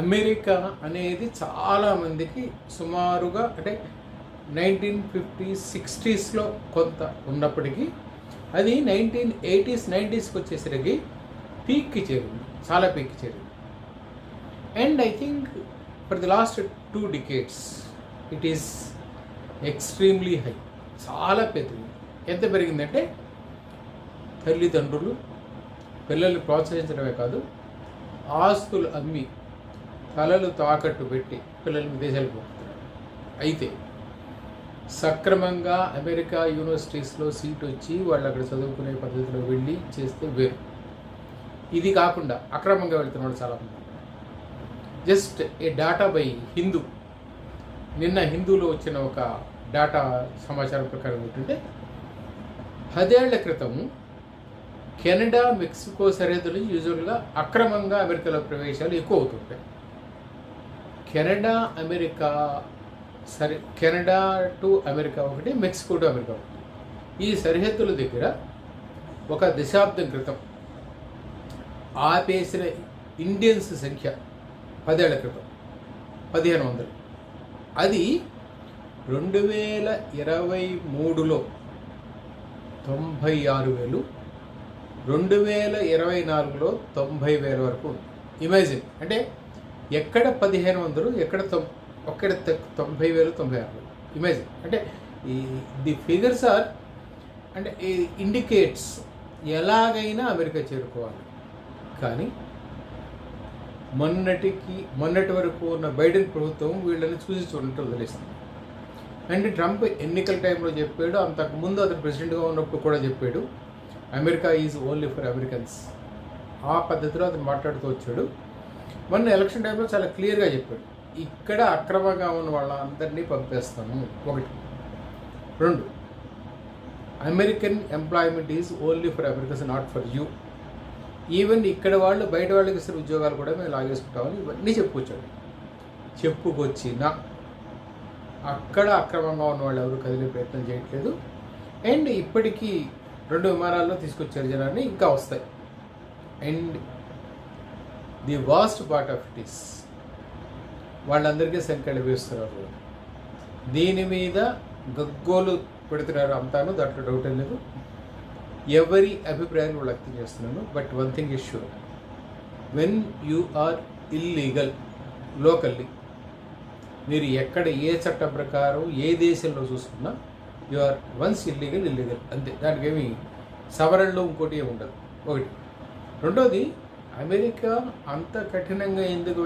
America అనేది చాలామందికి సుమారుగా అంటే 1950s-60sలో కొంత ఉన్నప్పటికీ అది 1980s-90sకి వచ్చేసరికి పీక్కి చేరింది, చాలా పీక్కి చేరింది. And I think for the last 2 decades it is extremely high, చాలా పెరిగింది. ఎంత పెరిగిందంటే తల్లిదండ్రులు పిల్లల్ని ప్రోత్సహించడమే కాదు, ఆస్తులు అమ్మి తలలు తాకట్టు పెట్టి పిల్లల్ని విదేశాలకు పంపుతున్నారు. అయితే సక్రమంగా అమెరికా యూనివర్సిటీస్లో సీట్ వచ్చి వాళ్ళు అక్కడ చదువుకునే పద్ధతిలో వెళ్ళి చేస్తే వేరు. ఇది కాకుండా అక్రమంగా వెళ్తున్న వాళ్ళు చాలామంది. Just a data by Hindu, నిన్న హిందూలో వచ్చిన ఒక డాటా సమాచారం ప్రకారం ఏంటంటే 10 ఏళ్ల క్రితం కెనడా మెక్సికో సరిహద్దులు యూజువల్గా అక్రమంగా అమెరికాలో ప్రవేశాలు ఎక్కువ అవుతుంటాయి. కెనడా టు అమెరికా ఒకటి, మెక్సికో టు అమెరికా ఒకటి. ఈ సరిహద్దుల దగ్గర ఒక దశాబ్దం క్రితం ఆపేసిన ఇండియన్స్ సంఖ్య 10 ఏళ్ల క్రితం 1500. అది 2023లో 96,000, 2024లో 90,000 వరకు ఉంది. ఇమాజిన్, అంటే ఎక్కడ 1500, ఎక్కడ 90,000, 96,000. ఇమాజిన్, అంటే ది ఫిగర్స్ ఆర్ అంటే ఇండికేట్స్ ఎలాగైనా అమెరికా చేరుకోవాలి. కానీ మొన్నటి వరకు ఉన్న బైడెన్ ప్రభుత్వం వీళ్ళని చూసి చూడటం వదిలేస్తుంది. అంటే ట్రంప్ ఎన్నికల టైంలో చెప్పాడు, అంతకుముందు అతను ప్రెసిడెంట్గా ఉన్నప్పుడు కూడా చెప్పాడు, America is only for Americans. ఆ పద్ధతిలో అతను మాట్లాడుతూ వచ్చాడు. మొన్న ఎలక్షన్ టైంలో చాలా క్లియర్గా చెప్పాడు, ఇక్కడ అక్రమంగా ఉన్న వాళ్ళందరినీ పంపేస్తాము. 1. 2, American employment is only for Americans, not for you. Even ఇక్కడ వాళ్ళు బయట వాళ్ళకి ఇస్తున్న ఉద్యోగాలు కూడా మేము లాగేసుకుంటామని ఇవన్నీ చెప్పుకొచ్చినా అక్కడ అక్రమంగా ఉన్న వాళ్ళు ఎవరు కదిలే ప్రయత్నం చేయట్లేదు. అండ్ ఇప్పటికీ 2 విమానాల్లో తీసుకొచ్చారు జనాన్ని, ఇంకా వస్తాయి. And the vast part of it is వాళ్ళందరికీ సంఖ్యలు వేస్తున్నారు. దీని మీద గగ్గోలు పెడుతున్నారు అంతాను, దాంట్లో డౌట్ లేదు. ఎవరి అభిప్రాయాన్ని వాళ్ళు వ్యక్తం చేస్తున్నాను. But one thing is sure, when you are illegal locally, మీరు ఎక్కడ ఏ చట్టం ప్రకారం ఏ దేశంలో చూసుకున్నా యు ఆర్ వన్స్ ఇల్లీగల్ అంతే. దానికి ఏమి సవరణలో ఇంకోటి ఏమి ఉండదు. 1. 2, అమెరికా అంత కఠినంగా ఎందుకు